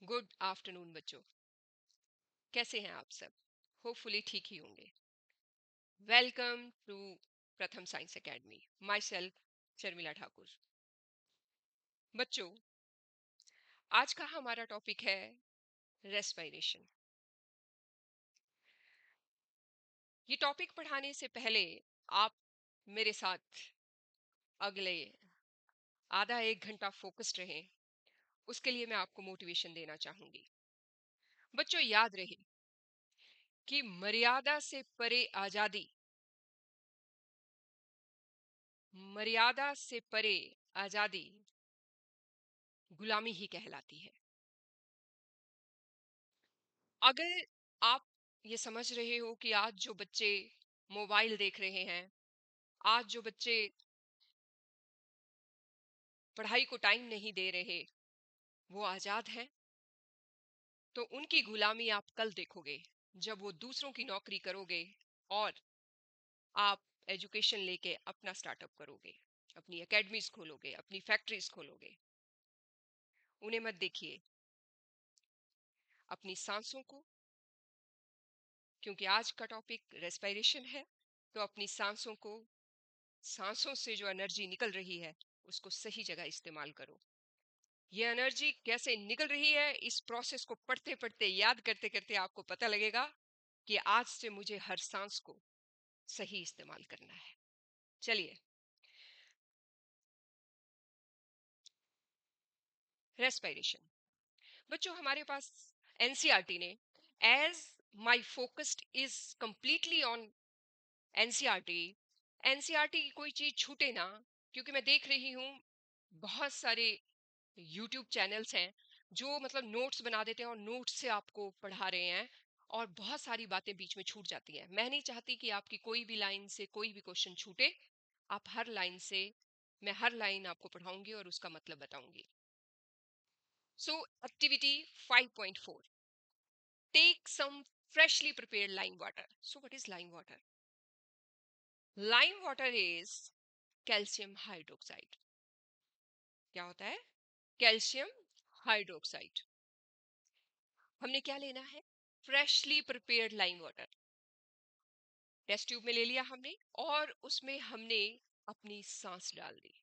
Good afternoon बच्चों। कैसे हैं आप सब? होपफुली ठीक ही होंगे। वेलकम टू प्रथम science academy. My self Sharmila Thakur. बच्चों, आज का हमारा टॉपिक है रेस्पिरेशन। ये टॉपिक पढ़ाने से पहले आप मेरे साथ अगले आधा एक घंटा फोकस्ड रहें। उसके लिए मैं आपको मोटिवेशन देना चाहूंगी। बच्चों, याद रहे कि मर्यादा से परे आजादी, मर्यादा से परे आजादी गुलामी ही कहलाती है। अगर आप ये समझ रहे हो कि आज जो बच्चे मोबाइल देख रहे हैं, आज जो बच्चे पढ़ाई को टाइम नहीं दे रहे, वो आजाद हैं, तो उनकी गुलामी आप कल देखोगे जब वो दूसरों की नौकरी करोगे और आप एजुकेशन लेके अपना स्टार्टअप करोगे, अपनी एकेडमीज खोलोगे, अपनी फैक्ट्रीज खोलोगे। उन्हें मत देखिए, अपनी सांसों को, क्योंकि आज का टॉपिक रेस्पिरेशन है। तो अपनी सांसों को, सांसों से जो एनर्जी निकल रही है उसको सही जगह इस्तेमाल करो। ये एनर्जी कैसे निकल रही है, इस प्रोसेस को पढ़ते पढ़ते, याद करते करते आपको पता लगेगा कि आज से मुझे हर सांस को सही इस्तेमाल करना है। चलिए, रेस्पिरेशन। बच्चों, हमारे पास एनसीईआरटी ने, as my focused is completely on NCERT, NCERT की कोई चीज छूटे ना, क्योंकि मैं देख रही हूँ बहुत सारे यूट्यूब चैनल्स हैं जो मतलब नोट्स बना देते हैं और नोट्स से आपको पढ़ा रहे हैं, और बहुत सारी बातें बीच में छूट जाती हैं। मैं नहीं चाहती कि आपकी कोई भी लाइन से कोई भी क्वेश्चन छूटे। आप हर लाइन से, मैं हर लाइन आपको पढ़ाऊंगी और उसका मतलब बताऊंगी। So activity 5.4, take some freshly prepared lime water. So what is lime water? Lime water is calcium hydroxide. क्या होता है? Calcium hydroxide. हमने क्या लेना है? Freshly prepared lime water. Test tube में ले लिया हमने, और उसमें हमने अपनी सांस डाल दी।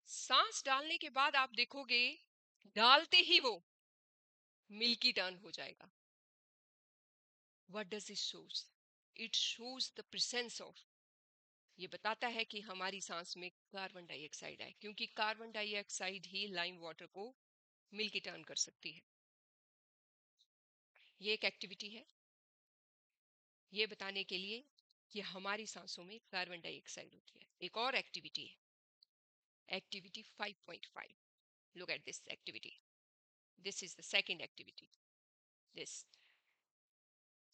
सांस डालने के बाद आप देखोगे, डालते ही वो मिल्की टर्न हो जाएगा। What does it shows? It shows the presence of, ये बताता है कि हमारी सांस में कार्बन डाइऑक्साइड है, क्योंकि कार्बन डाइऑक्साइड ही लाइम वाटर को मिल्की टर्न कर सकती है। ये एक एक्टिविटी है, ये बताने के लिए कि हमारी सांसों में कार्बन डाइऑक्साइड होती है। एक और एक्टिविटी है, activity 5.5। Look at this activity. This is the second activity. This,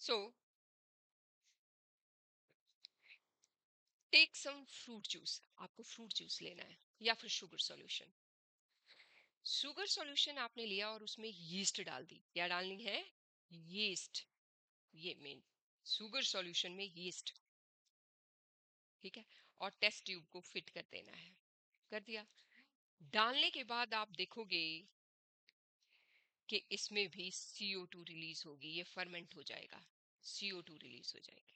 so take some fruit juice. आपको फ्रूट जूस लेना है या फिर शुगर सॉल्यूशन। शुगर सॉल्यूशन आपने लिया और उसमें यीस्ट डाल दी। क्या डालनी है? यीस्ट। ये मेन, शुगर सॉल्यूशन में यीस्ट। ठीक है, और टेस्ट ट्यूब को फिट कर देना है। कर दिया। डालने के बाद आप देखोगे कि इसमें भी CO2 रिलीज होगी, ये फर्मेंट हो जाएगा, CO2 रिलीज हो जाएगी।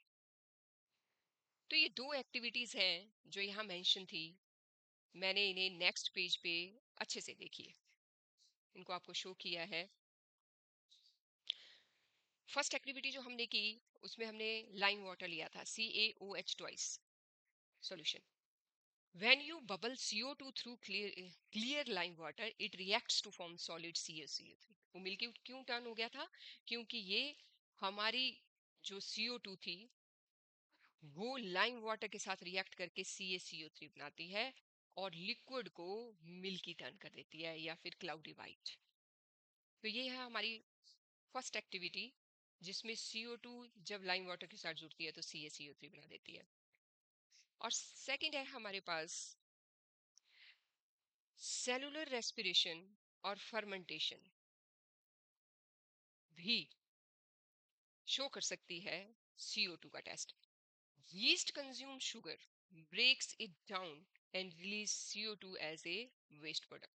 तो ये दो एक्टिविटीज हैं जो यहाँ मेंशन थी। मैंने इन्हें नेक्स्ट पेज पे अच्छे से देखिए, इनको आपको शो किया है। फर्स्ट एक्टिविटी जो हमने की, उसमें हमने लाइम वाटर लिया था, CaOH twice solution. When you bubble CO2 through clear lime water, it reacts to form solid CaCO3। वो मिलके क्यों टर्न हो गया था? क्योंकि ये हमारी जो CO2 थी, वो लाइम वाटर के साथ रिएक्ट करके CaCO3 बनाती है और लिक्विड को मिल्की टर्न कर देती है या फिर क्लाउडी वाइट। तो ये है हमारी फर्स्ट एक्टिविटी, जिसमें CO2 जब लाइम वाटर के साथ जुड़ती है तो CaCO3 बना देती है। और सेकंड है हमारे पास सेलुलर रेस्पिरेशन और फर्मेंटेशन भी शो कर सकती है CO2 का test. Yeast consume sugar, breaks it down and release CO2 as a waste product.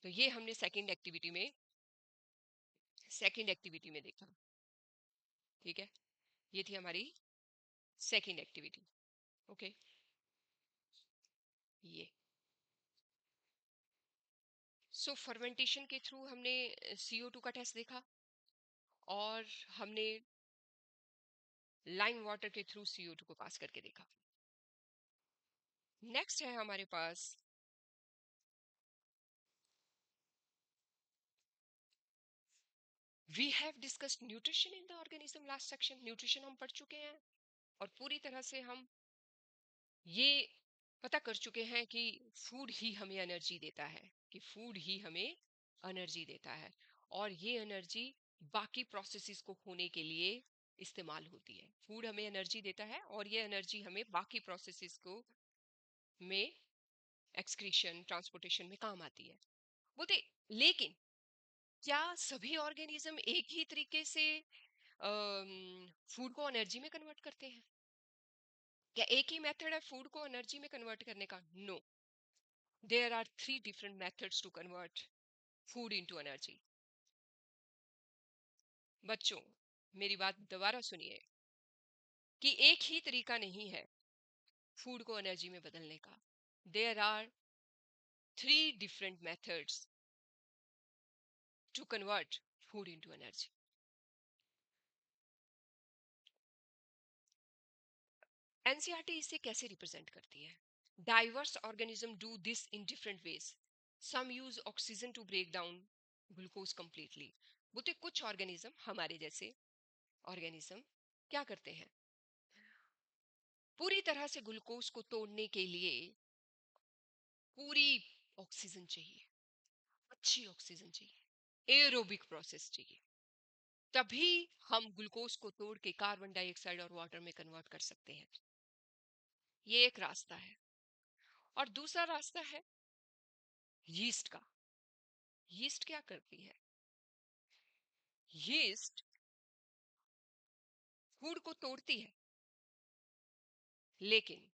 तो ये हमने सेकंड एक्टिविटी में देखा। ठीक है, ये थी हमारी सेकंड एक्टिविटी। ओके, ये सो फर्मेंटेशन के थ्रू हमने CO2 का टेस्ट देखा, और हमने लाइम वाटर के थ्रू CO2 को पास करके देखा। नेक्स्ट है हमारे पास we have discussed nutrition in the organism. Last section nutrition हम पढ़ चुके हैं, और पूरी तरह से हम ये पता कर चुके हैं कि फूड ही हमें एनर्जी देता है, कि फूड ही हमें एनर्जी देता है, और ये एनर्जी बाकी प्रोसेसेस को होने के लिए इस्तेमाल होती है। फूड हमें एनर्जी देता है, और ये एनर्जी हमें बाकी प्रोसेसेस को में एक्सक्रीशन, ट्रांसपोर्टेशन में काम आती है। बोलते, लेकिन क्या सभी ऑर्गेनिज्म एक ही तरीके से फूड को एनर्जी में कन्वर्ट करते हैं? क्या एक ही मेथड है फूड को एनर्जी में कन्वर्ट करने का? No, there are 3 different methods to convert food into energy. बच्चों, मेरी बात दोबारा सुनिए, कि एक ही तरीका नहीं है फूड को एनर्जी में बदलने का। There are 3 different methods to convert food into energy. NCERT इसे कैसे रिप्रेजेंट करती है? Diverse organism do this in different ways. Some use oxygen to break down glucose completely. बोलते कुछ ऑर्गेनिज्म, हमारे जैसे ऑर्गेनिज्म, क्या करते हैं, पूरी तरह से ग्लूकोज को तोड़ने के लिए पूरी ऑक्सीजन चाहिए, अच्छी ऑक्सीजन चाहिए, एरोबिक प्रोसेस चाहिए, तभी हम ग्लूकोज को तोड़ के कार्बन डाइऑक्साइड और वाटर में कन्वर्ट कर सकते हैं। ये एक रास्ता है। और दूसरा रास्ता है यीस्ट का। यीस्ट क्या करती है? यीस्ट फूड को तोड़ती है, लेकिन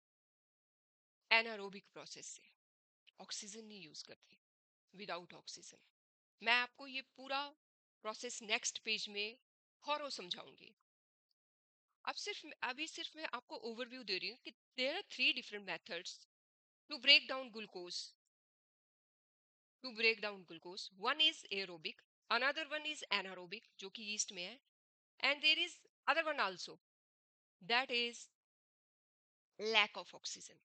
एनारोबिक प्रोसेस से, ऑक्सीजन नहीं यूज करती, विदाउट ऑक्सीजन। मैं आपको ये पूरा प्रोसेस नेक्स्ट पेज में थॉरो समझाऊंगी। अभी सिर्फ मैं आपको ओवरव्यू दे रही हूँ कि there are 3 different methods to break down glucose, one is aerobic, another one is anaerobic जो कि ईस्ट में है, and there is other one also, that is lack of oxygen.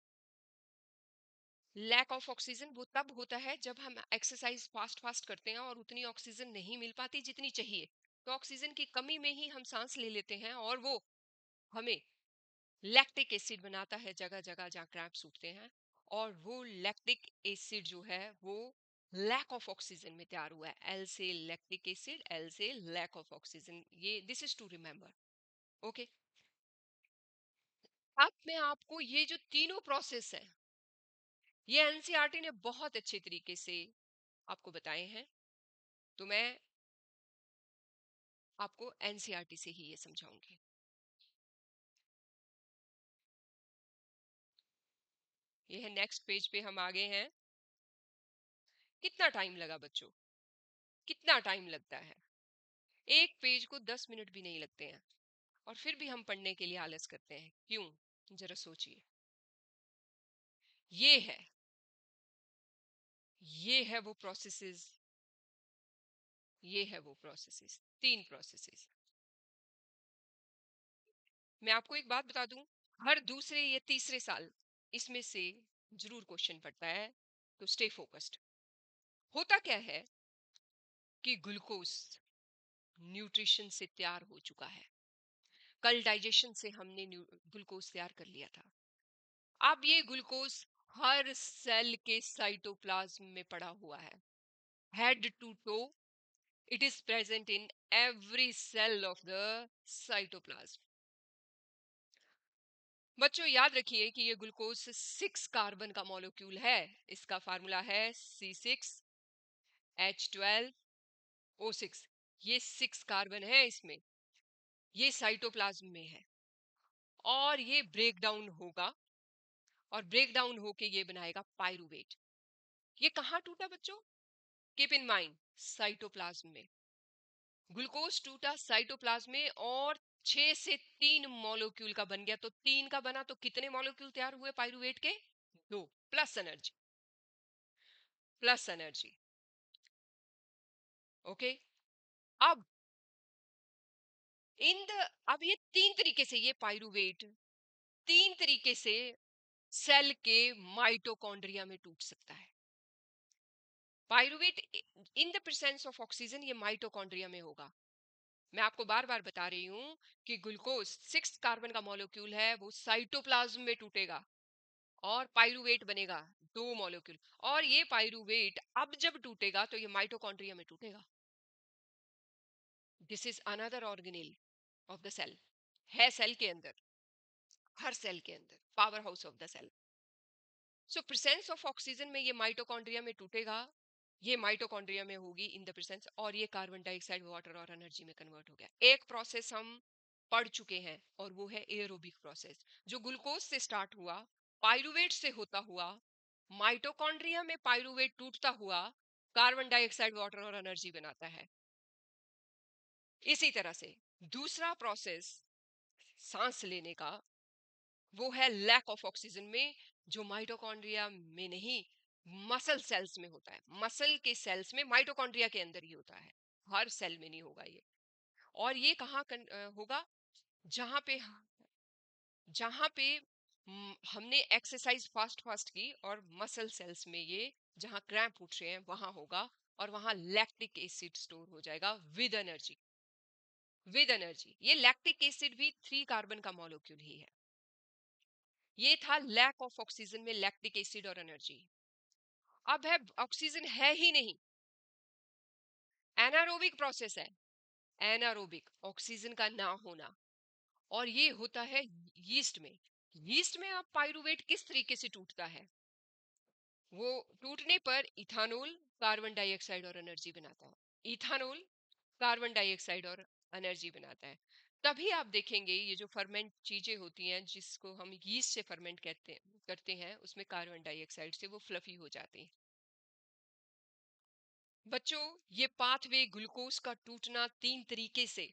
Lack of oxygen वो तब होता है जब हम एक्सरसाइज फास्ट फास्ट करते हैं और उतनी ऑक्सीजन नहीं मिल पाती जितनी चाहिए। तो ऑक्सीजन की कमी में ही हम सांस ले लेते हैं, और वो हमें लैक्टिक एसिड बनाता है जगह जगह जहाँ क्रैम्प्स उठते हैं। और वो लैक्टिक एसिड जो है वो लैक ऑफ ऑक्सीजन में तैयार हुआ है। एल से लैक्टिक एसिड, एल से लैक ऑफ ऑक्सीजन, ये this is to remember. Okay, अब मैं आपको ये जो तीनों प्रोसेस है, ये एनसीईआरटी ने बहुत अच्छे तरीके से आपको बताए हैं। तो मैं आपको एनसीईआरटी से ही ये समझाऊंगी। ये है नेक्स्ट पेज पे हम आगे हैं। कितना टाइम लगा बच्चों? कितना टाइम लगता है? एक पेज को 10 मिनट भी नहीं लगते हैं, और फिर भी हम पढ़ने के लिए आलस करते हैं। क्यों? जरा सोचिए। ये है ये है वो प्रोसेसेस, ये है वो प्रोसेसेस, 3 प्रोसेसेस। मैं आपको एक बात बता दूं, हर दूसरे या तीसरे साल इसमें से जरूर क्वेश्चन पड़ता है। तो स्टे फोकस्ड। होता क्या है कि ग्लूकोज न्यूट्रिशन से तैयार हो चुका है। कल डाइजेशन से हमने ग्लूकोज तैयार कर लिया था। अब ये ग्लूकोज हर सेल के साइटोप्लाज्म में पड़ा हुआ है, head to toe it is present in every cell of the cytoplasm. बच्चों याद रखिए कि ये ग्लूकोज 6 कार्बन का मॉलिक्यूल है। इसका फार्मूला है C6H12O6। ये 6 कार्बन है इसमें, ये साइटोप्लाज्म में है, और ये ब्रेक डाउन होगा, और ब्रेक डाउन होके ये बनाएगा पायरूवेट। ये कहाँ टूटा बच्चों? कीप इन माइंड, साइटोप्लाज्म में ग्लूकोज टूटा साइटोप्लाज्म में, और 6 से 3 मॉलिक्यूल का बन गया। तो 3 का बना तो कितने मॉलिक्यूल तैयार हुए पाइरुवेट के? 2, plus energy, plus energy. Okay, अब अब ये 3 तरीके से, ये पाइरुवेट 3 तरीके से सेल के माइटोकॉन्ड्रिया में टूट सकता है। Pyruvate in the presence of oxygen ये माइटोकॉन्ड्रिया में होगा। मैं आपको बार बार बता रही हूं कि ग्लूकोज 6 कार्बन का मॉलिक्यूल है, वो साइटोप्लाज्म में टूटेगा और पाइरुवेट बनेगा, 2 मॉलिक्यूल। और ये पाइरुवेट अब जब टूटेगा तो ये माइटोकॉन्ड्रिया में टूटेगा। This is another organelle of the cell, है सेल के अंदर, हर सेल के अंदर, powerhouse of the cell. So presence of oxygen में ये माइटोकॉन्ड्रिया में टूटेगा, ये माइटोकॉन्ड्रिया में होगी इन द प्रेजेंस, और ये कार्बन डाइऑक्साइड वाटर और एनर्जी में कन्वर्ट हो गया। एक प्रोसेस हम पढ़ चुके हैं और वो है एरोबिक प्रोसेस, जो ग्लूकोज से स्टार्ट हुआ, पाइरुवेट से होता हुआ, माइटोकॉन्ड्रिया में पाइरुवेट टूटता हुआ कार्बन डाइऑक्साइड वाटर और एनर्जी बनाता है। इसी तरह से दूसरा प्रोसेस सांस लेने का, वो है लैक ऑफ ऑक्सीजन में, जो माइटोकॉन्ड्रिया में नहीं, मसल सेल्स में होता है। मसल के सेल्स में, माइटोकॉन्ड्रिया के अंदर ही होता है, हर सेल में नहीं होगा ये। और ये कहाँ होगा? जहां पे जहां पे हमने एक्सरसाइज फास्ट फास्ट की और मसल सेल्स में ये जहां क्रैम्प उठ रहे हैं वहां होगा, और वहां लैक्टिक एसिड स्टोर हो जाएगा विद एनर्जी, विद एनर्जी। ये लैक्टिक एसिड भी 3 कार्बन का मॉलिक्यूल ही है। ये था लैक ऑफ ऑक्सीजन में लैक्टिक एसिड और एनर्जी। अब है ऑक्सीजन है ही नहीं, एनारोबिक प्रोसेस है, एनारोबिक ऑक्सीजन का ना होना, और ये होता है यीस्ट में। यीस्ट में अब पाइरुवेट किस तरीके से टूटता है? वो टूटने पर इथानोल, कार्बन डाइऑक्साइड और एनर्जी बनाता है। इथानोल, कार्बन डाइऑक्साइड और एनर्जी बनाता है। तभी आप देखेंगे ये जो फर्मेंट चीजें होती हैं, जिसको हम यीस्ट से फर्मेंट करते हैं, उसमें कार्बन डाइऑक्साइड से वो फ्लफी हो जाते हैं। बच्चों, ये पाथवे ग्लूकोज का टूटना 3 तरीके से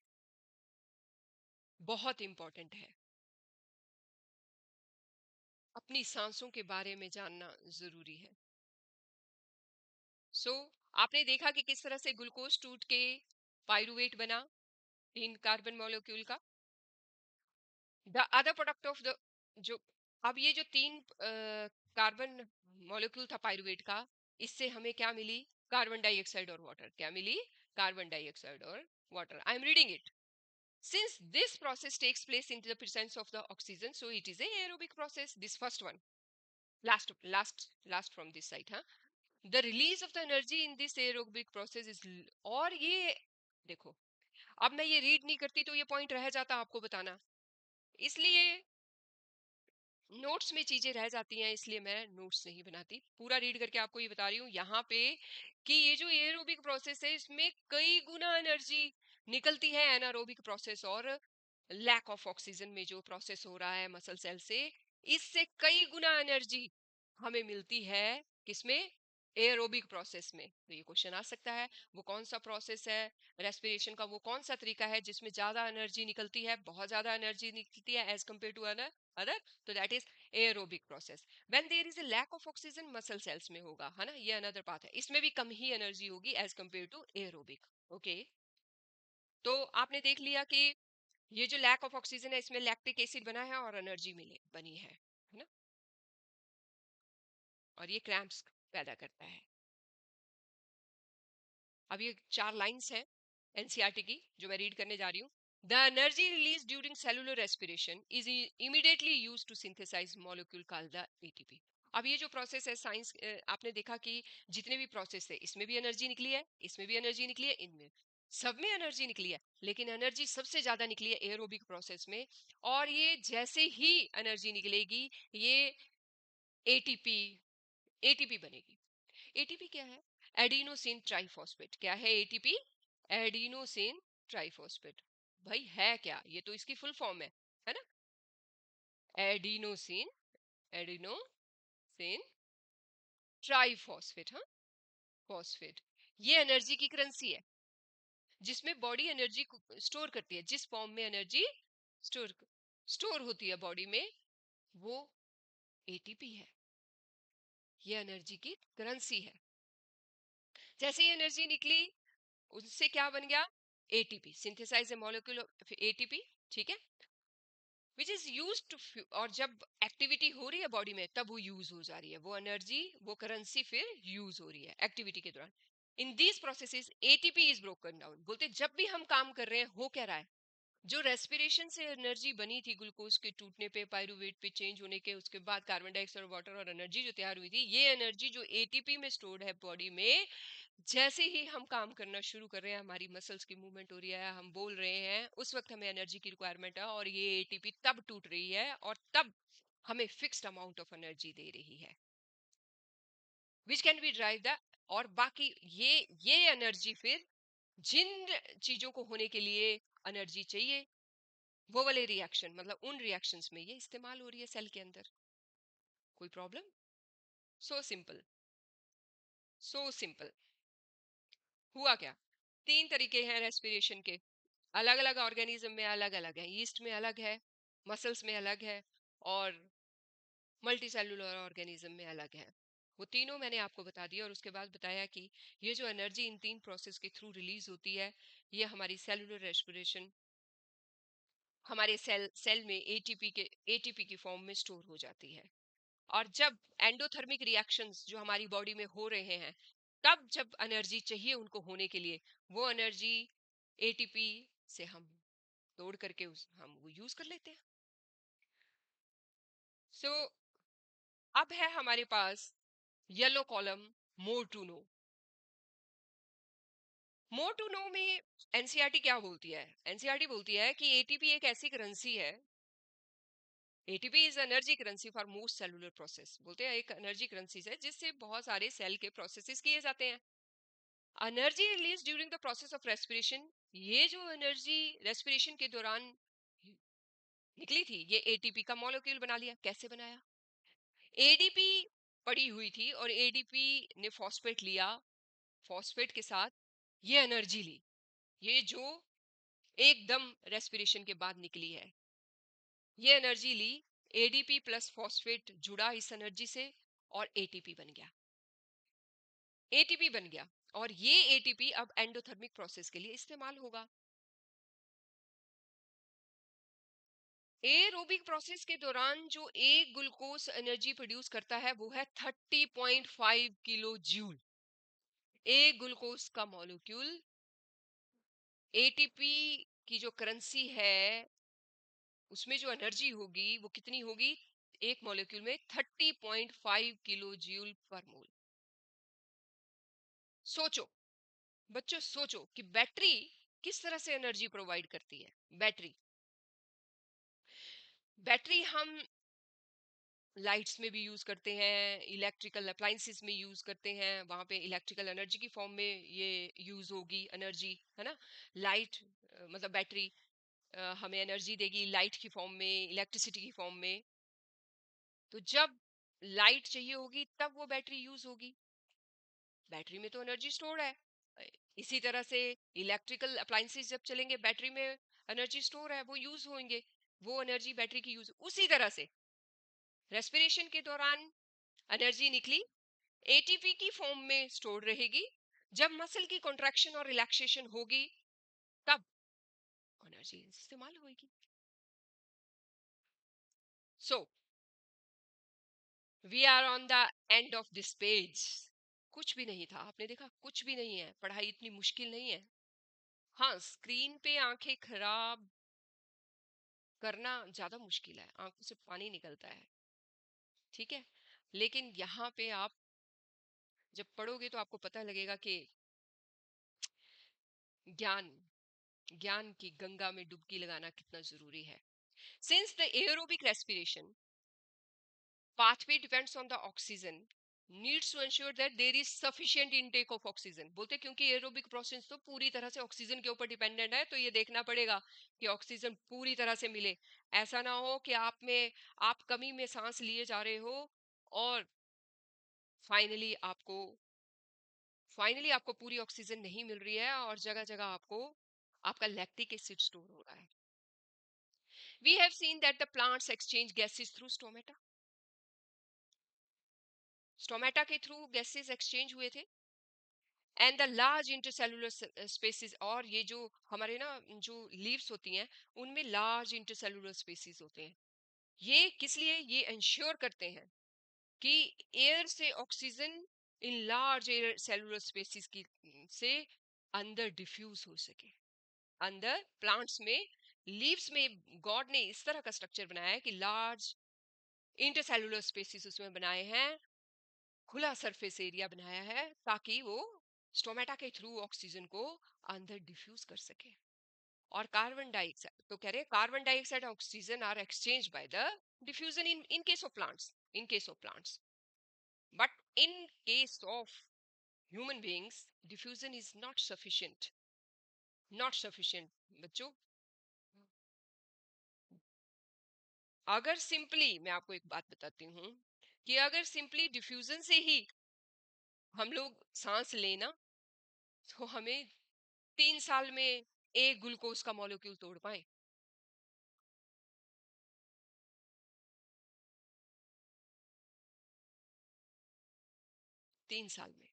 बहुत इंपॉर्टेंट है। अपनी सांसों के बारे में जानना जरूरी है। आपने देखा कि किस तरह से ग्लूकोज टूट के पाइरुवेट बना, 3 कार्बन मॉलिक्यूल का। The other product of the, जो अब ये जो 3 कार्बन मॉलिक्यूल था पाइरुवेट का, इससे हमें क्या मिली? कार्बन डाइऑक्साइड और वाटर। क्या मिली? कार्बन डाइऑक्साइड और water. I am reading it. Since this process takes place in the presence of the oxygen, so it is a aerobic process. This first one, last from this side, huh? The release of the energy in this aerobic process is, और ये देखो, अब मैं ये read नहीं करती तो ये पॉइंट रह जाता आपको बताना, इसलिए नोट्स में चीजें रह जाती हैं, इसलिए मैं नोट्स नहीं बनाती, पूरा रीड करके आपको ये बता रही हूँ यहाँ पे कि ये जो एरोबिक प्रोसेस है, इसमें कई गुना एनर्जी निकलती है एनारोबिक प्रोसेस और लैक ऑफ ऑक्सीजन में जो प्रोसेस हो रहा है मसल सेल से, इससे कई गुना एनर्जी हमें मिलती है। किसमें? एरोबिक प्रोसेस में। तो ये क्वेश्चन आ सकता है, वो कौन सा प्रोसेस है रेस्पिरेशन का, वो कौन सा तरीका है जिसमें ज्यादा एनर्जी निकलती है, बहुत ज्यादा एनर्जी निकलती है एज कम्पेयर टू अदर? तो that is aerobic process. When there is a lack of oxygen muscle cells में होगा, है ना, ये अनदर पार्ट है, इसमें भी कम ही एनर्जी होगी as compare to aerobic. Okay, तो आपने देख लिया कि ये जो लैक ऑफ ऑक्सीजन है, इसमें लैक्टिक एसिड बना है और एनर्जी मिले बनी है ना, और ये क्रैम्प्स पैदा करता है। अब ये 4 लाइंस है एनसीईआरटी की जो मैं रीड करने जा रही हूँ। The energy release during cellular respiration is immediately used to synthesize molecule called the ATP. अब ये जो प्रोसेस है साइंस, आपने देखा कि जितने भी प्रोसेस है, इसमें भी एनर्जी निकली है, इसमें भी एनर्जी निकली है, इनमें सब में एनर्जी निकली है, लेकिन एनर्जी सबसे ज्यादा निकली है एरोबिक प्रोसेस में। और ये जैसे ही एनर्जी निकलेगी, ये एटीपी एटीपी बनेगी। एटीपी क्या है? Adenosine triphosphate. क्या है एटीपी? Adenosine triphosphate. भाई है क्या? ये तो इसकी फुल फॉर्म है ना, एडिनोसिन, एडिनोसिन ट्राइफॉस्फेट, हाँ, फॉस्फेट। ये एनर्जी की करेंसी है जिसमें बॉडी एनर्जी स्टोर करती है। जिस फॉर्म में एनर्जी स्टोर स्टोर होती है बॉडी में, वो एटीपी है। ये एनर्जी की करेंसी है। जैसे ही एनर्जी निकली, उससे क्या बन गया? एटीपी, सिंथेसाइज ए मॉलिक्यूल एटीपी, ठीक है, विच इज यूज टू, और जब एक्टिविटी हो रही है बॉडी में तब वो यूज हो जा रही है, वो एनर्जी, वो करेंसी फिर यूज हो रही है एक्टिविटी के दौरान। In these processes ATP is broken down. बोलते जब भी हम काम कर रहे हैं, हो क्या रहा है, जो रेस्पिरेशन से एनर्जी बनी थी ग्लूकोज के टूटने पे, पायरुवेट पे चेंज होने के, उसके बाद कार्बन डाइऑक्साइड और वाटर और एनर्जी जो तैयार हुई थी, ये एनर्जी जो एटीपी में स्टोर्ड है बॉडी में, जैसे ही हम काम करना शुरू कर रहे हैं, हमारी मसल्स की मूवमेंट हो रही है, हम बोल रहे हैं, उस वक्त हमें एनर्जी की रिक्वायरमेंट है, और ये एटीपी तब टूट रही है और तब हमें फिक्स्ड अमाउंट ऑफ एनर्जी दे रही है, which can be drive the, और बाकी ये एनर्जी फिर जिन चीजों को होने के लिए एनर्जी चाहिए, वो वाले रिएक्शन, मतलब उन रिएक्शंस में ये इस्तेमाल हो रही है सेल के अंदर। कोई problem? So simple, so simple. हुआ क्या? तीन तरीके हैं रेस्पिरेशन के, अलग अलग ऑर्गेनिज्म में अलग अलग है। यीस्ट में अलग है, मसल्स में अलग है, और मल्टी सेलुलर ऑर्गेनिज्म में अलग है। वो तीनों मैंने आपको बता दिया, और उसके बाद बताया कि ये जो एनर्जी इन तीन प्रोसेस के थ्रू रिलीज होती है, ये हमारी सेलुलर रेस्पिरेशन, हमारे सेल में एटीपी की फॉर्म में स्टोर हो जाती है। और जब एंडोथर्मिक रिएक्शंस जो हमारी बॉडी में हो रहे हैं, तब जब एनर्जी चाहिए उनको होने के लिए, वो एनर्जी एटीपी से हम तोड़ करके हम वो यूज कर लेते हैं। सो अब है हमारे पास yellow column, more to know. More to know में एनसीईआरटी क्या बोलती है? एनसीईआरटी बोलती है कि एटीपी एक ऐसी करेंसी है, ATP is energy currency for most cellular process. बोलते हैं एक एनर्जी करेंसी है जिससे बहुत सारे सेल के प्रोसेसेस किए जाते हैं। Energy release during the process of respiration, ये जो एनर्जी रेस्पिरेशन के दौरान निकली थी, ये एटीपी का मॉलिक्यूल बना लिया। कैसे बनाया? एडीपी पड़ी हुई थी और एडीपी ने फॉस्फेट लिया, फॉस्फेट के साथ ये एनर्जी ली, ये जो एकदम रेस्पिरेशन के बाद निकली है, ये एनर्जी ली, एडीपी प्लस फॉस्फेट जुड़ा इस एनर्जी से, और एटीपी बन गया, एटीपी बन गया। और ये एटीपी अब एंडोथर्मिक प्रोसेस के लिए इस्तेमाल होगा। एरोबिक प्रोसेस के दौरान जो एक ग्लूकोज एनर्जी प्रोड्यूस करता है, वो है 30.5 किलो जूल। एक ग्लूकोज का मॉलिक्यूल एटीपी की जो करेंसी है, उसमें जो एनर्जी होगी वो कितनी होगी? एक मॉलिक्यूल में 30.5 किलो जूल पर मोल। सोचो बच्चों, सोचो कि बैटरी किस तरह से एनर्जी प्रोवाइड करती है। बैटरी, बैटरी हम लाइट्स में भी यूज करते हैं, इलेक्ट्रिकल अप्लायंसेस में यूज करते हैं, वहां पे इलेक्ट्रिकल एनर्जी की फॉर्म में ये यूज होगी एनर्जी, है ना। लाइट, मतलब बैटरी हमें एनर्जी देगी लाइट की फॉर्म में, इलेक्ट्रिसिटी की फॉर्म में। तो जब लाइट चाहिए होगी तब वो बैटरी यूज होगी, बैटरी में तो एनर्जी स्टोर है। अ, इसी तरह से इलेक्ट्रिकल अप्लायंसेस जब चलेंगे, बैटरी में एनर्जी स्टोर है, वो यूज होंगे, वो एनर्जी बैटरी की यूज। उसी तरह से रेस्पिरेशन के दौरान एनर्जी निकली, एटीपी की फॉर्म में स्टोर रहेगी, जब मसल की कॉन्ट्रैक्शन और रिलैक्सेशन होगी तब एनर्जी इस्तेमाल होगी। So we are on the end of this page. कुछ भी नहीं था, आपने देखा, कुछ भी नहीं है, पढ़ाई इतनी मुश्किल नहीं है। हाँ, स्क्रीन पे आंखें खराब करना ज्यादा मुश्किल है, आंखों से पानी निकलता है, ठीक है। लेकिन यहाँ पे आप जब पढ़ोगे तो आपको पता लगेगा कि ज्ञान, ज्ञान की गंगा में डुबकी लगाना कितना जरूरी है। Since the aerobic respiration pathway depends on the oxygen, needs to ensure that there is sufficient intake of oxygen। बोलते क्योंकि एरोबिक प्रोसेस तो पूरी तरह से ऑक्सीजन के ऊपर डिपेंडेंट है, तो ये देखना पड़ेगा कि ऑक्सीजन पूरी तरह से मिले। ऐसा ना हो कि आप कमी में सांस लिए जा रहे हो और फाइनली आपको फाइनली आपको पूरी ऑक्सीजन नहीं मिल रही है और जगह जगह आपको आपका लैक्टिक एसिड स्टोर हो रहा है. We have seen that the plants exchange gases through stomata. Stomata के थ्रू गैसेस एक्सचेंज हुए थे. And the large intercellular spaces, और ये जो हमारे ना जो लीव्स होती हैं उनमें लार्ज इंटरसेलुलर स्पेसिस होते हैं. ये किस लिए? ये इंश्योर करते हैं कि एयर से oxygen in large air cellular spaces की से अंदर डिफ्यूज हो सके. अंदर प्लांट्स में, लीव्स में गॉड ने इस तरह का स्ट्रक्चर बनाया है कि लार्ज इंटरसेलुलर स्पेसिस उसमें बनाए हैं, खुला सरफेस एरिया बनाया है ताकि वो स्टोमेटा के थ्रू ऑक्सीजन को अंदर डिफ्यूज कर सके. और कार्बन डाइऑक्साइड, तो कह रहे carbon dioxide oxygen are exchange by the diffusion in case of plants, in case of plants. But in case of human beings diffusion is not sufficient, not sufficient बच्चों. अगर simply, मैं आपको एक बात बताती हूँ कि अगर सिंपली डिफ्यूजन से ही हम लोग सांस लेना, तो हमें 3 साल में एक ग्लूकोज का मॉलिक्यूल तोड़ पाए. 3 साल में.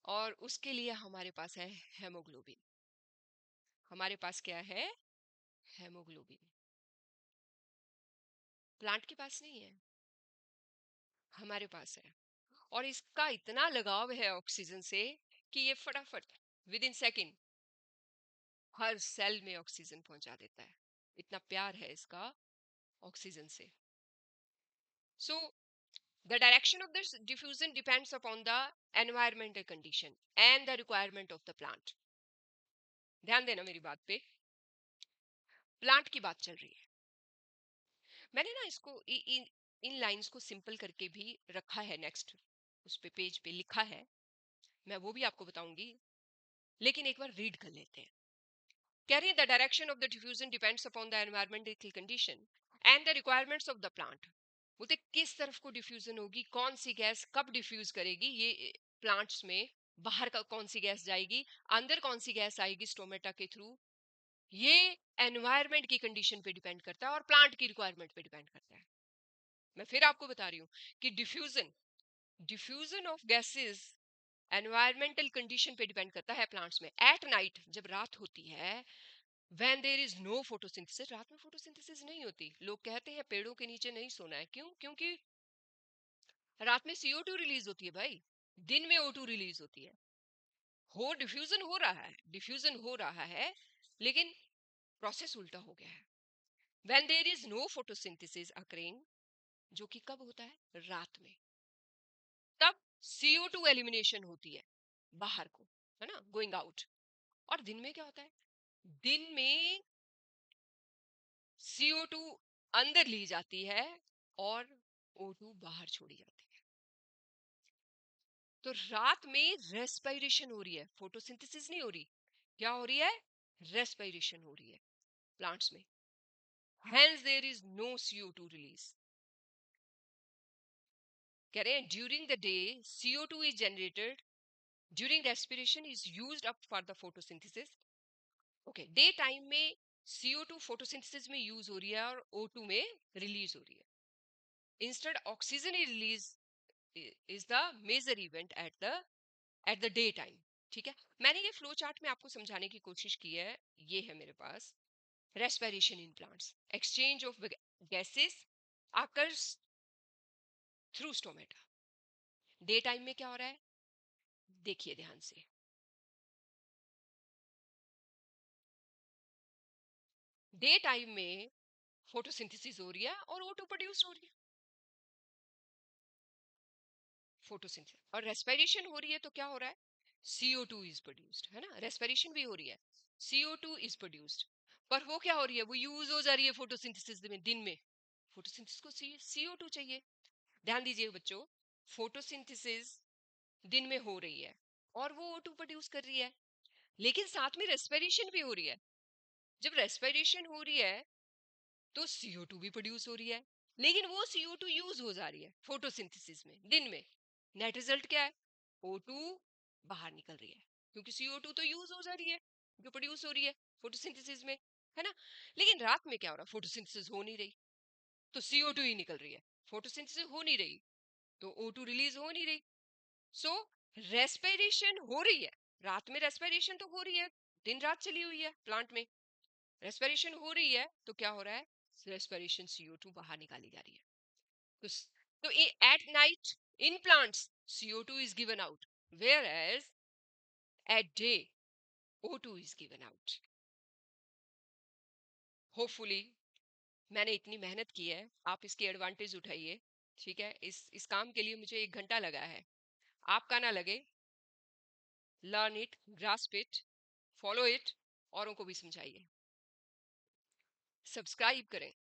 और उसके लिए हमारे पास है हेमोग्लोबिन. हमारे पास क्या है? हेमोग्लोबिन. प्लांट के पास नहीं है, हमारे पास है. और इसका इतना लगाव है ऑक्सीजन से कि ये फटाफट विद इन सेकेंड हर सेल में ऑक्सीजन पहुंचा देता है. इतना प्यार है इसका ऑक्सीजन से. सो the direction of this diffusion depends upon the environmental condition and the requirement of the plant. ध्यान देना मेरी बात पे. प्लांट की बात चल रही है. मैंने ना इसको इन लाइंस को सिंपल करके भी रखा है. नेक्स्ट उस पे पेज पे लिखा है, मैं वो भी आपको बताऊंगी, लेकिन एक बार रीड कर लेते हैं. कह रही है the direction of the diffusion depends upon the environmental condition and the requirements of the plant. बोलते किस तरफ को डिफ्यूजन होगी, कौन सी गैस कब डिफ्यूज करेगी, ये प्लांट्स में बाहर का कौन सी गैस जाएगी, अंदर कौन सी गैस आएगी स्टोमेटा के थ्रू, ये एनवायरमेंट की कंडीशन पे डिपेंड करता है और प्लांट की रिक्वायरमेंट पे डिपेंड करता है. मैं फिर आपको बता रही हूँ कि diffusion diffusion of gases environmental condition पे डिपेंड करता है प्लांट्स में. एट नाइट जब रात होती है, when there is no photosynthesis, रात में फोटोसिंथेसिस नहीं होती. लोग कहते हैं पेड़ों के नीचे नहीं सोना है. क्यों? क्योंकि रात में CO2 रिलीज होती है भाई, दिन में O2 रिलीज होती है. हो डिफ्यूजन हो रहा है, डिफ्यूजन हो रहा है, लेकिन प्रोसेस उल्टा हो गया है. When there is no photosynthesis occurring, जो कि कब होता है? रात में. तब CO2 एलिमिनेशन होती है बाहर को, है ना, गोइंग आउट. और दिन में क्या होता है? दिन में CO2 अंदर ली जाती है और O2 बाहर छोड़ी जाती है. तो रात में रेस्पिरेशन हो रही है, फोटोसिंथेसिस नहीं हो रही. क्या हो रही है? रेस्पिरेशन हो रही है प्लांट्स में. Hence there is no CO2 release. कह रहे हैं during the day CO2 is generated, during respiration is used up for the photosynthesis. Okay, day time में CO2 फोटोसिंथेसिस में यूज हो रही है और O2 में रिलीज हो रही है. Instead oxygen release is the major event at the day time. ठीक है, मैंने ये फ्लो चार्ट में आपको समझाने की कोशिश की है. ये है मेरे पास respiration in plants, exchange of gases occurs through stomata. Day time में क्या हो रहा है? देखिए ध्यान से. डे टाइम में फोटोसिंथेसिस हो रही है और O2 प्रोड्यूस हो रही है. फोटोसिंथेसिस और रेस्पिरेशन हो रही है, तो क्या हो रहा है? CO2 इज प्रोड्यूस्ड, है ना. रेस्पिरेशन भी हो रही है, CO2 इज प्रोड्यूस्ड. पर वो क्या हो रही है? वो यूज हो जा रही है फोटोसिंथेसिस में. दिन में फोटोसिंथेसिस को CO2 चाहिए. ध्यान दीजिए बच्चों, फोटोसिंथेसिस दिन में हो रही है और वो O2 प्रोड्यूस कर रही है, लेकिन साथ में रेस्पिरेशन भी हो रही है. जब रेस्पिरेशन हो रही है तो CO2 भी प्रोड्यूस हो रही है. लेकिन वो CO2 यूज हो जा रही है फोटोसिंथेसिस में दिन में। नेट रिजल्ट क्या है? O2 बाहर निकल रही है, क्योंकि CO2 तो यूज हो जा रही है, जो प्रोड्यूस हो रही है फोटोसिंथेसिस में, है ना। लेकिन रात में क्या हो रहा है? फोटोसिंथेसिस हो नहीं रही, तो CO2 ही निकल रही है। फोटोसिंथेसिस हो नहीं रही तो O2 रिलीज हो नहीं रही। सो रेस्पिरेशन हो रही है, रात में रेस्पिरेशन तो हो रही है, दिन रात चली हुई है प्लांट में, रेस्पिरेशन हो रही है तो क्या हो रहा है? रेस्पिरेशन CO2 बाहर निकाली जा रही है। तो तो at night in plants CO2 is given out, whereas at day O2 is given out. Hopefully मैंने इतनी मेहनत की है, आप इसकी एडवांटेज उठाइए। ठीक है, इस काम के लिए मुझे 1 घंटा लगा है, आपका ना लगे। Learn it, grasp it, follow it, औरों को भी समझाइए, सब्सक्राइब करें,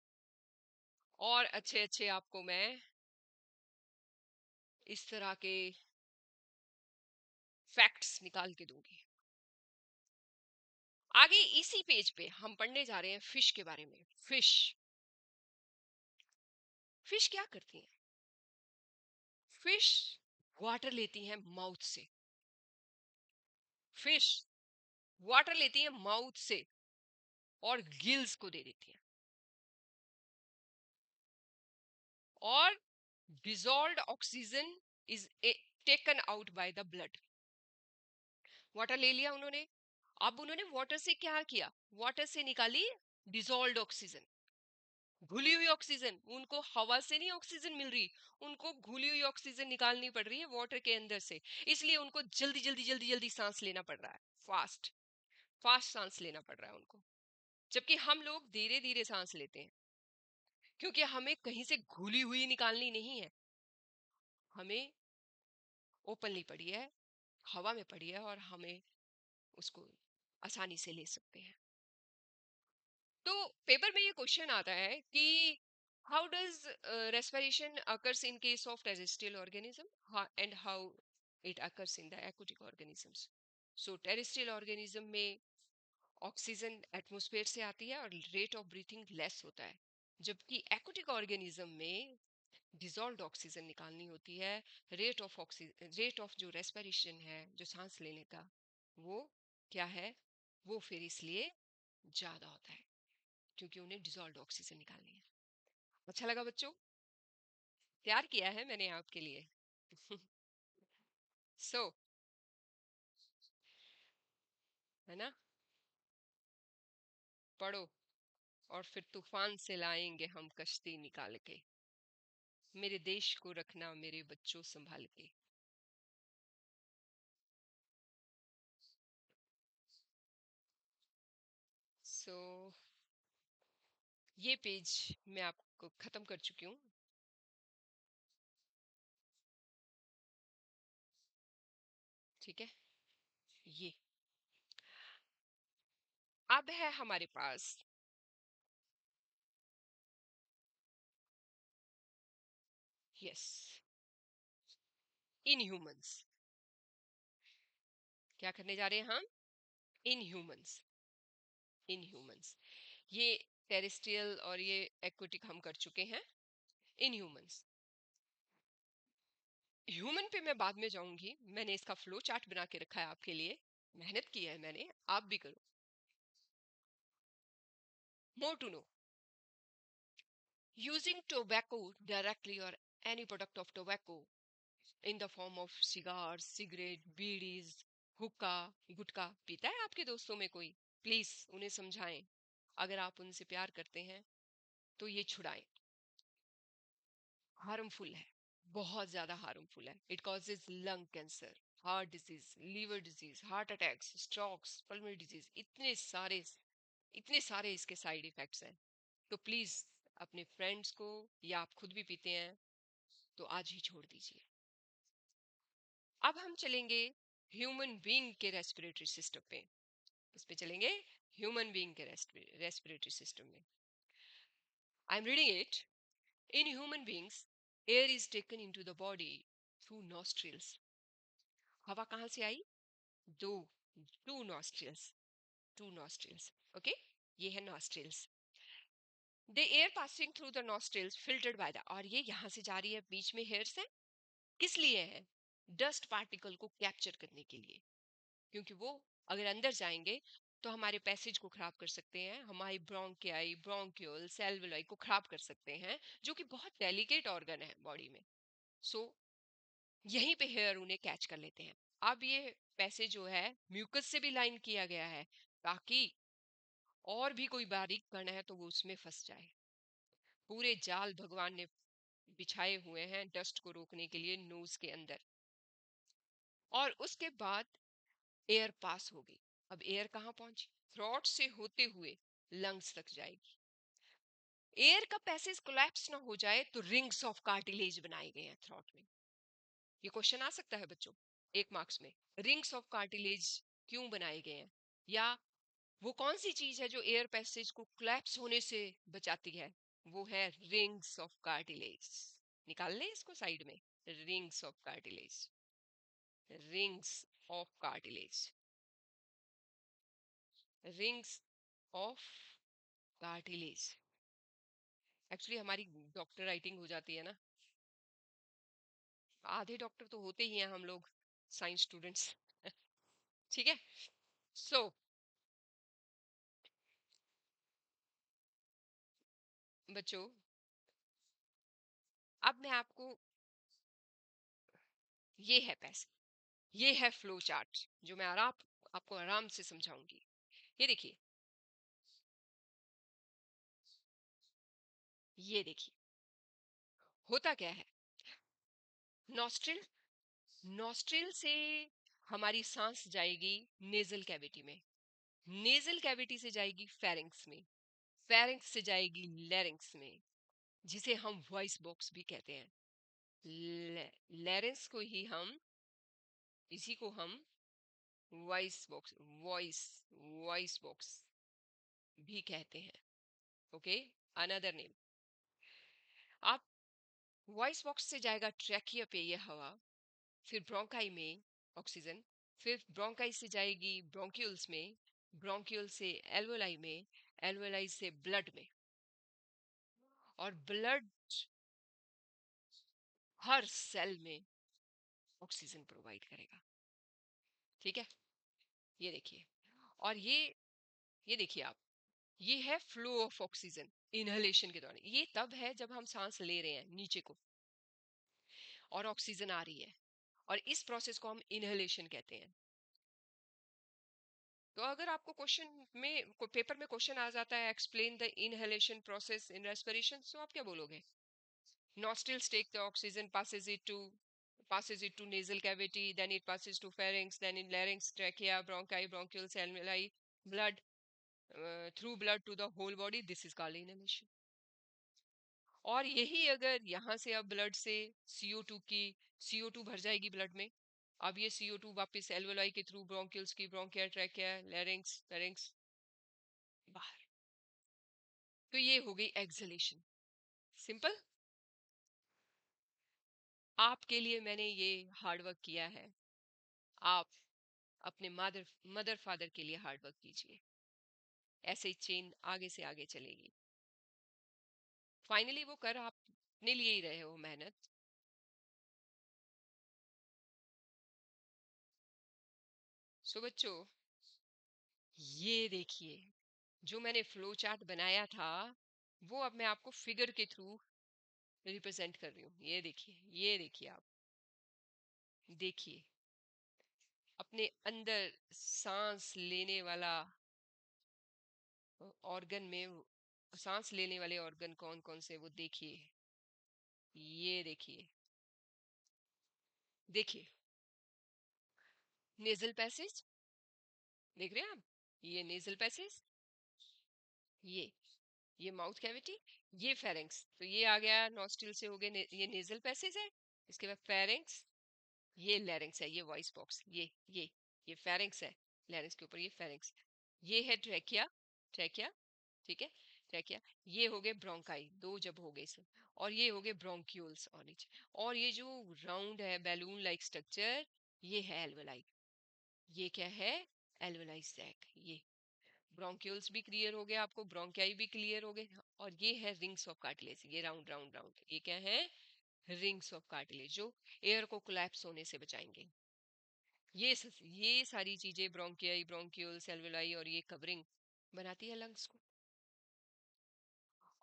और अच्छे अच्छे आपको मैं इस तरह के फैक्ट्स निकाल के दूंगी। आगे इसी पेज पे हम पढ़ने जा रहे हैं फिश के बारे में। फिश फिश क्या करती हैं? फिश वाटर लेती हैं माउथ से। फिश वाटर लेती हैं माउथ से और गिल्स को दे देती हैं, और dissolved oxygen is taken out by the blood. Water ले लिया उन्होंने, अब उन्होंने वाटर से क्या किया? वाटर से निकाली डिजॉल्व्ड ऑक्सीजन, घुली हुई ऑक्सीजन। उनको हवा से नहीं ऑक्सीजन मिल रही, उनको घुली हुई ऑक्सीजन निकालनी पड़ रही है वाटर के अंदर से, इसलिए उनको जल्दी जल्दी जल्दी जल्दी सांस लेना पड़ रहा है, फास्ट फास्ट सांस लेना पड़ रहा है उनको। जबकि हम लोग धीरे धीरे सांस लेते हैं, क्योंकि हमें कहीं से घुली हुई निकालनी नहीं है, हमें ओपनली पड़ी है, हवा में पड़ी है, और हमें उसको आसानी से ले सकते हैं। तो पेपर में ये क्वेश्चन आता है कि how does respiration occurs in case of terrestrial organism and how it occurs in the aquatic organisms. So terrestrial organism में ऑक्सीजन एटमॉस्फेयर से आती है और रेट ऑफ ब्रीथिंग लेस होता है, जबकि एक्वाटिक ऑर्गेनिज्म में डिजॉल्व्ड ऑक्सीजन निकालनी होती है। रेट ऑफ जो रेस्पिरेशन है, जो सांस लेने का, वो क्या है? वो फिर इसलिए ज्यादा होता है, क्योंकि उन्हें डिजॉल्व्ड ऑक्सीजन निकालनी है। अच्छा लगा बच्चों? तैयार किया है मैंने आपके लिए। सो है ना, पढ़ो, और फिर तूफान से लाएंगे हम कश्ती निकाल के, मेरे देश को रखना मेरे बच्चों संभाल के। सो ये पेज मैं आपको खत्म कर चुकी हूँ। ठीक है, ये अब है हमारे पास यस इन ह्यूमंस। क्या करने जा रहे हैं हम? In humans, in humans. ये टेरेस्ट्रियल और ये एक्वेटिक हम कर चुके हैं। इन ह्यूमंस, ह्यूमन पे मैं बाद में जाऊंगी, मैंने इसका फ्लो चार्ट बना के रखा है आपके लिए, मेहनत की है मैंने, आप भी करो। More to know, using tobacco directly और any product of tobacco in the form of cigar, cigarette, bidis, hookah, gutkha पीता है आपके दोस्तों में कोई? प्लीज उन्हें समझाएं, अगर आप उनसे प्यार करते हैं तो ये छुड़ाएं। हार्मफुल है, बहुत ज्यादा हार्मफुल है। It causes lung cancer, heart disease, liver disease, heart attacks, strokes, pulmonary disease, इतने सारे इसके साइड इफेक्ट्स हैं। तो प्लीज अपने फ्रेंड्स को, या आप खुद भी पीते हैं तो आज ही छोड़ दीजिए। अब हम चलेंगे ह्यूमन बीइंग के रेस्पिरेटरी सिस्टम पे, इस पे चलेंगे ह्यूमन बीइंग के रेस्पिरेटरी सिस्टम में। I am reading it. In human beings, air is taken into the body through nostrils. हवा कहाँ से आई? दो, two nostrils, two nostrils. Okay, ये है nostrils. The air passing through the nostrils filtered by the, और ये यहाँ से जा रही है बीच में हेयर से, किस लिए है? डस्ट पार्टिकल को कैप्चर करने के लिए, क्योंकि वो अगर अंदर जाएंगे तो हमारे पैसेज को खराब कर सकते हैं, हमारी ब्रोंकियाई, ब्रोंक्यूल्स, एल्वेलाई को खराब कर सकते हैं, जो कि बहुत डेलिकेट ऑर्गन है बॉडी में। सो यहीं पे हेयर उन्हें कैच कर लेते हैं। अब ये पैसेज जो है म्यूकस से भी लाइन किया गया है, ताकि और भी कोई बारीक कण है तो वो उसमें फंस जाए। पूरे जाल भगवान ने बिछाए हुए हैं डस्ट को रोकने के लिए नोज के अंदर। और उसके बाद एयर पास होगी। अब एयर कहाँ पहुंची? थ्रोट से होते हुए लंग्स तक जाएगी। एयर का पैसेज कोलैप्स ना हो जाए तो रिंग्स ऑफ कार्टिलेज बनाए गए हैं थ्रोट में। ये क्वेश्चन आ सकता है बच्चों 1 मार्क्स में, रिंग्स ऑफ कार्टिलेज क्यों बनाए गए हैं, या वो कौन सी चीज है जो एयर पैसेज को कोलैप्स होने से बचाती है? वो है रिंग्स ऑफ कार्टिलेज। निकाल ले इसको साइड में, rings of cartilage, rings of cartilage, rings of cartilage. Actually हमारी डॉक्टर राइटिंग हो जाती है ना, आधे डॉक्टर तो होते ही हैं हम लोग साइंस स्टूडेंट्स। ठीक है। सो बच्चों, अब मैं आपको, ये है पैसे, ये है फ्लो चार्ट जो मैं आपको आराम से समझाऊंगी। ये देखिए, ये देखिए होता क्या है। नॉस्ट्रिल, नॉस्ट्रिल से हमारी सांस जाएगी नेजल कैविटी में, नेजल कैविटी से जाएगी फेरिंग्स में, फेरिंग्स से जाएगी लैरिंग्स में, जिसे हम वॉइस बॉक्स भी कहते हैं। लैरिंग्स को ही हम, इसी को हम voice box, voice voice box भी कहते हैं। Okay, another name. आप, वॉइस बॉक्स से जाएगा ट्रैकिया पे ये हवा, फिर ब्रोंकाई में ऑक्सीजन, फिर ब्रोंकाई से जाएगी ब्रोंक्यूल्स में, ब्रोंक्यूल से एल्वोलाई में, एल्वोलाई से ब्लड में, और ब्लड हर सेल में ऑक्सीजन प्रोवाइड करेगा। ठीक है, ये देखिए। और ये देखिए आप, ये है फ्लो ऑफ ऑक्सीजन इनहेलेशन के दौरान। ये तब है जब हम सांस ले रहे हैं नीचे को और ऑक्सीजन आ रही है, और इस प्रोसेस को हम इनहेलेशन कहते हैं। तो अगर आपको क्वेश्चन में पेपर में क्वेश्चन आ जाता है explain the inhalation process in respiration, तो आप क्या बोलोगे? nostrils take the oxygen, passes it to nasal cavity, then it passes to pharynx, then in larynx, trachea, bronchi, bronchioles, alveoli, blood, through blood to the whole body. This is called inhalation. और यही अगर यहाँ से अब blood से CO2 की, CO2 भर जाएगी ब्लड में, अब ये CO2 वापस एल्वेलाई के थ्रू ब्रोंकियल्स की, ब्रोंकिया, ट्रैकिया, लैरिंक्स, फेरिंक्स, बाहर। तो ये हो गई एक्सहेलेशन। सिंपल। आपके लिए मैंने ये हार्ड वर्क किया है, आप अपने मदर फादर के लिए हार्ड वर्क कीजिए। ऐसे ही चेन आगे से आगे चलेगी। फाइनली वो कर आप अपने लिए ही रहे हो मेहनत। सो बच्चों, ये देखिए, जो मैंने फ्लो चार्ट बनाया था वो अब मैं आपको फिगर के थ्रू रिप्रेजेंट कर रही हूँ। ये देखिए, ये देखिए आप, देखिए अपने अंदर सांस लेने वाला ऑर्गन में, सांस लेने वाले ऑर्गन कौन कौन से वो देखिए। ये देखिए, देखिए नेजल पैसेज, देख रहे हैं आप, ये नेजल पैसेज, ये ये माउथ कैविटी, ये फेरिंग्स। तो ये आ गया नॉस्ट्रिल से हो गए ये नेजल पैसेज है। इसके बाद फेरिंग्स, ये लैरिंग्स है, ये वॉइस बॉक्स, ये फेरिंग्स है, लैरिंग्स के ऊपर ये फेरिंग्स। ये है ट्रैकिया, ट्रैकिया, ठीक है, ट्रैकिया। ये हो गए ब्रोंकाई, दो जब हो गए इसमें, और ये हो गए ब्रोंक्यूल्स और नीचे। और ये जो राउंड है बैलून लाइक स्ट्रक्चर, ये है एल्वेलाई। ये क्या है? Alveoli sac. ये ब्रोंक्यूल्स भी क्लियर हो गए आपको, ब्रोंकियाई भी क्लियर हो गए, और ये है रिंग्स ऑफ कार्टिलेज, ये राउंड राउंड राउंड, ये क्या है? रिंग्स ऑफ कार्टिलेज, जो एयर को कोलैप्स होने से बचाएंगे। ये सारी चीजें ब्रोंकियाई, ब्रोंक्यूल्स, एल्वेलाई और ये कवरिंग बनाती है लंग्स को।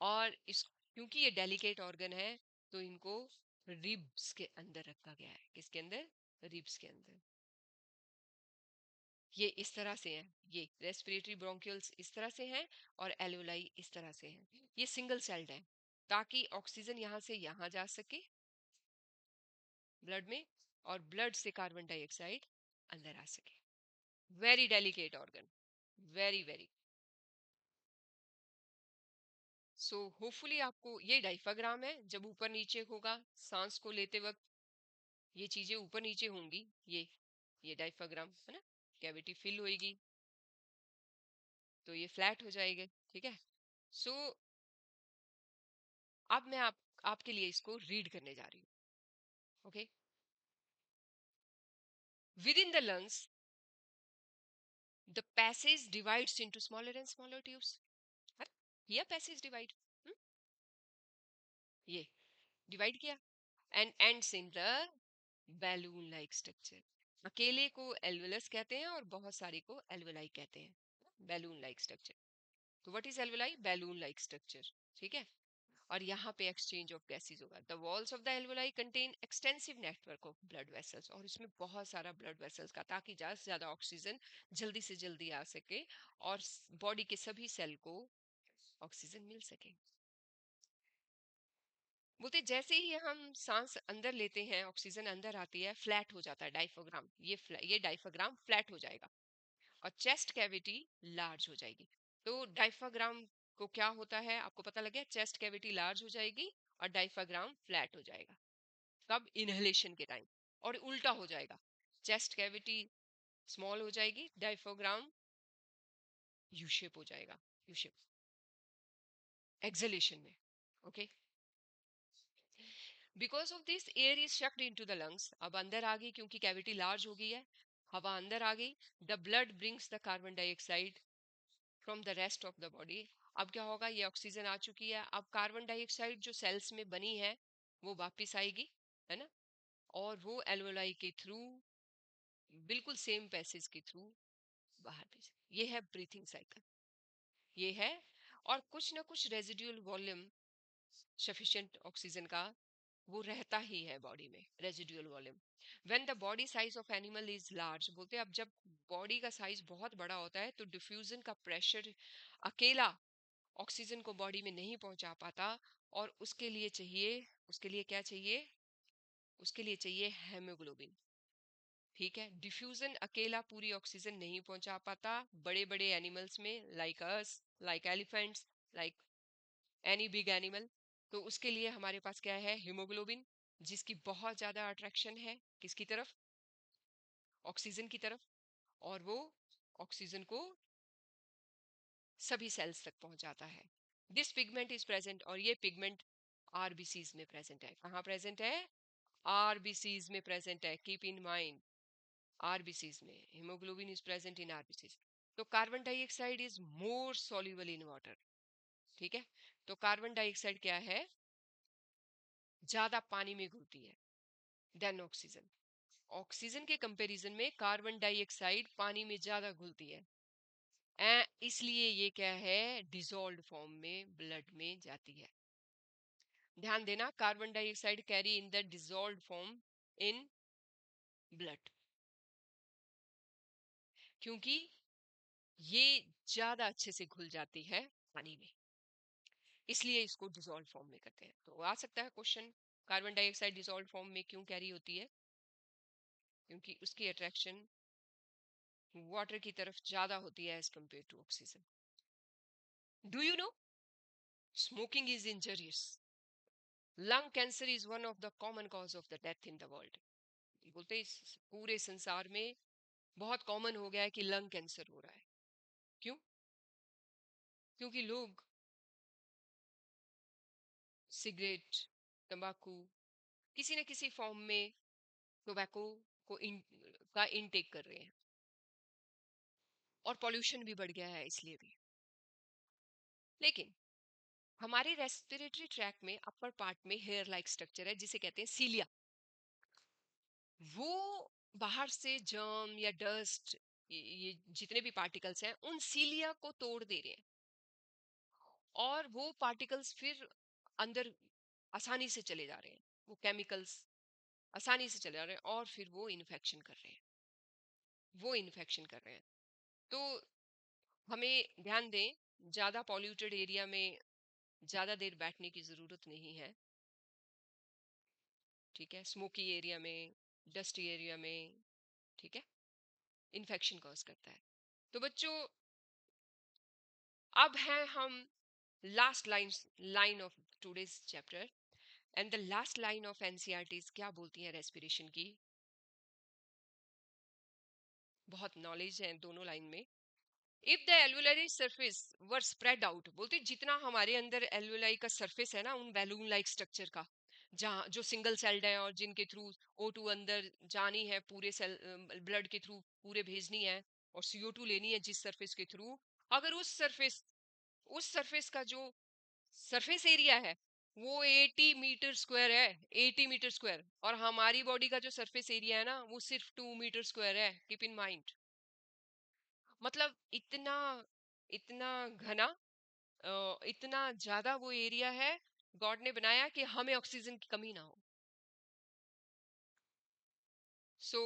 और इस क्योंकि ये डेलिकेट ऑर्गन है तो इनको रिब्स के अंदर रखा गया है। किसके अंदर? रिब्स के अंदर। ये इस तरह से है, ये रेस्पिरेटरी ब्रोंक्यूल्स इस तरह से हैं और एल्वेलाई इस तरह से हैं। ये सिंगल सेल्ड है ताकि ऑक्सीजन यहाँ से यहाँ जा सके ब्लड में, और ब्लड से कार्बन डाइऑक्साइड अंदर आ सके। Very delicate organ, very very. So hopefully आपको ये डायफ्राम है, जब ऊपर नीचे होगा सांस को लेते वक्त ये चीजें ऊपर नीचे होंगी, ये डायफ्राम है ना, कैविटी फिल होएगी तो ये फ्लैट हो जाएगा। ठीक है। सो अब मैं आपके लिए इसको रीड करने जा रही हूँ। Okay. With in the lungs the passage divides into smaller and smaller tubes. Here passage divide, ये डिवाइड किया and ends in the balloon like structure. अकेले को एल्वेलस कहते हैं और बहुत सारे को एल्वेलाई कहते हैं। Balloon like structure. तो what is alveoli? Balloon like structure. ठीक है। और यहाँ पे एक्सचेंज ऑफ गैसेस होगा। The walls of the alveoli contain extensive network of blood vessels, और इसमें बहुत सारा ब्लड वेसल्स का, ताकि ज्यादा से ज्यादा ऑक्सीजन जल्दी से जल्दी आ सके और बॉडी के सभी सेल को ऑक्सीजन मिल सके। बोलते जैसे ही हम सांस अंदर लेते हैं, ऑक्सीजन अंदर आती है, फ्लैट हो जाता है डायफ्राम। ये डायफ्राम फ्लैट हो जाएगा और चेस्ट कैविटी लार्ज हो जाएगी। तो डायफ्राम को क्या होता है आपको पता लग गया? चेस्ट कैविटी लार्ज हो जाएगी और डायफ्राम फ्लैट हो जाएगा। कब? इनहेलेशन के टाइम। और उल्टा हो जाएगा, चेस्ट कैविटी स्मॉल हो जाएगी, डायफ्राम यू शेप हो जाएगा, यू शेप एक्सहेलेशन में। Okay. Because of this air is sucked into the lungs. अब अंदर आ गई क्योंकि कैविटी लार्ज हो गई है, हवा अंदर आ गई। The blood brings the carbon dioxide from the rest of the body. अब क्या होगा? ये ऑक्सीजन आ चुकी है, अब कार्बन डाइऑक्साइड जो सेल्स में बनी है वो वापस आएगी, है ना, और वो एल्वेलाई के थ्रू, बिल्कुल सेम पैसेज के थ्रू बाहर भेज। ये है ब्रीथिंग साइकिल, ये है। और कुछ ना कुछ रेजिडुअल वॉल्यूम सफिशिएंट ऑक्सीजन का वो रहता ही है बॉडी में, residual volume. When the body size of animal is large, बोलते हैं अब जब बॉडी का साइज बहुत बड़ा होता है तो डिफ्यूजन का प्रेशर अकेला ऑक्सीजन को बॉडी में नहीं पहुंचा पाता, और उसके लिए क्या चाहिए? उसके लिए चाहिए हेमोग्लोबिन। ठीक है। डिफ्यूजन अकेला पूरी ऑक्सीजन नहीं पहुंचा पाता बड़े बड़े एनिमल्स में, like us, like elephants, like any big animal. तो उसके लिए हमारे पास क्या है? हीमोग्लोबिन, जिसकी बहुत ज्यादा अट्रैक्शन है किसकी तरफ? ऑक्सीजन की तरफ। और वो ऑक्सीजन को सभी सेल्स तक पहुंचाता है। दिस पिगमेंट इज प्रेजेंट, और ये पिगमेंट आरबीसीज में प्रेजेंट है। कहाँ प्रेजेंट है? आरबीसीज में प्रेजेंट है। कीप इन माइंड, आरबीसीज में haemoglobin is present in RBCs. तो carbon dioxide is more soluble in water. ठीक है। तो कार्बन डाइऑक्साइड क्या है? ज्यादा पानी में घुलती है देन ऑक्सीजन। ऑक्सीजन के कंपैरिजन में कार्बन डाइऑक्साइड पानी में ज्यादा घुलती है, इसलिए ये क्या है? डिसॉल्व्ड फॉर्म में ब्लड में जाती है। ध्यान देना, carbon dioxide carry in the dissolved form in blood, क्योंकि ये ज्यादा अच्छे से घुल जाती है पानी में, इसलिए इसको डिसॉल्व फॉर्म में करते हैं। तो आ सकता है question, carbon dioxide dissolve form में क्यों कैरी होती है? क्योंकि उसकी अट्रैक्शन वाटर की तरफ ज्यादा होती है as compare to oxygen. Do you know smoking is injurious? Lung cancer is one of the common cause of the death in the world. बोलते हैं इस पूरे संसार में बहुत कॉमन हो गया है कि लंग कैंसर हो रहा है। क्यों? क्योंकि लोग सिगरेट, तंबाकू, किसी न किसी फॉर्म में टोबैको का इनटेक कर रहे हैं, और पॉल्यूशन भी बढ़ गया है इसलिए भी। लेकिन हमारे रेस्पिरेटरी ट्रैक में अपर पार्ट में हेयर लाइक स्ट्रक्चर है जिसे कहते हैं सीलिया। वो बाहर से जर्म या डस्ट, ये जितने भी पार्टिकल्स हैं उन सीलिया को तोड़ दे रहे हैं, और वो पार्टिकल्स फिर अंदर आसानी से चले जा रहे हैं, वो केमिकल्स आसानी से चले जा रहे हैं और फिर वो इन्फेक्शन कर रहे हैं, वो इन्फेक्शन कर रहे हैं। तो हमें ध्यान दें, ज्यादा पॉल्यूटेड एरिया में ज्यादा देर बैठने की जरूरत नहीं है। ठीक है, स्मोकी एरिया में, डस्टी एरिया में, ठीक है, इन्फेक्शन कॉज करता है। तो बच्चों, अब हैं हम last line of today's chapter, and the last line of NCERT क्या बोलती है रेस्पिरेशन की। बहुत नॉलेज है दोनों लाइन में। If the alveolar surface were spread out, बोलते जितना हमारे अंदर एल्वुलाई का सरफेस है ना, उन बैलून लाइक स्ट्रक्चर का, जहाँ जो सिंगल सेल्ड है और जिनके थ्रू O2 अंदर जानी है, पूरे सेल ब्लड के थ्रू पूरे भेजनी है, और CO2 लेनी है जिस सरफेस के थ्रू, अगर उस सरफेस का जो सरफेस एरिया है वो 80 मीटर स्क्वायर है, 80 मीटर स्क्वायर, और हमारी बॉडी का जो सरफेस एरिया है ना वो सिर्फ 2 मीटर स्क्वायर है। कीप इन माइंड, मतलब इतना इतना घना, इतना ज्यादा वो एरिया है गॉड ने बनाया कि हमें ऑक्सीजन की कमी ना हो। So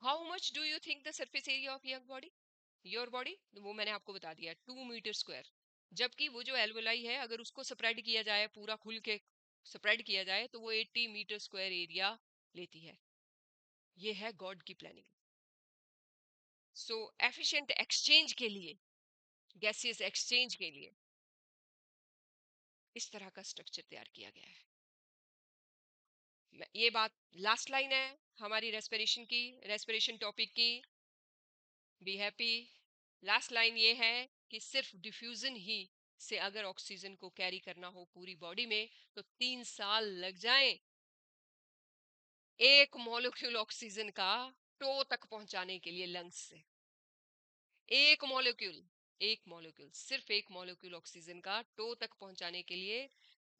how much do you think the surface area of your body? वो मैंने आपको बता दिया, 2 मीटर स्क्वायर। जबकि वो जो एल्वोलाई है, अगर उसको स्प्रेड किया जाए, पूरा खुल के स्प्रेड किया जाए, तो वो 80 मीटर स्क्वायर एरिया लेती है। ये है गॉड की प्लानिंग। सो एफिशिएंट एक्सचेंज के लिए, गैसियस एक्सचेंज के लिए इस तरह का स्ट्रक्चर तैयार किया गया है। ये बात लास्ट लाइन है हमारी रेस्पिरेशन की, रेस्पिरेशन टॉपिक की। Be happy. लास्ट लाइन ये है कि सिर्फ डिफ्यूजन ही से अगर ऑक्सीजन को कैरी करना हो पूरी बॉडी में, तो 3 साल लग जाएं एक मॉलिक्यूल ऑक्सीजन का टो तक पहुंचाने के लिए लंग्स से। एक मॉलिक्यूल सिर्फ एक मॉलिक्यूल ऑक्सीजन का टो तक पहुंचाने के लिए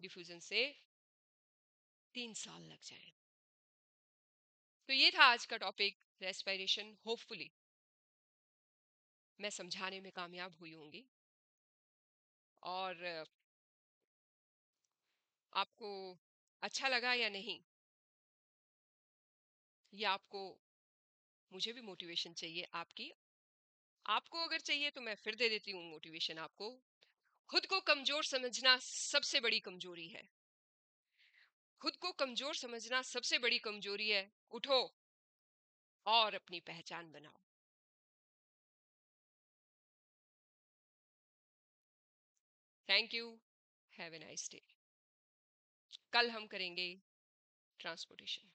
डिफ्यूजन से 3 साल लग जाएं। तो ये था आज का टॉपिक, रेस्पिरेशन। होपफुली मैं समझाने में कामयाब हुई होंगी, और आपको अच्छा लगा या नहीं, या आपको मुझे भी मोटिवेशन चाहिए आपकी। आपको अगर चाहिए तो मैं फिर दे देती हूँ मोटिवेशन आपको। खुद को कमजोर समझना सबसे बड़ी कमजोरी है। खुद को कमजोर समझना सबसे बड़ी कमजोरी है। उठो और अपनी पहचान बनाओ। Thank you. Have a nice day. कल हम करेंगे ट्रांसपोर्टेशन।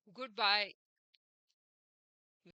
Good bye.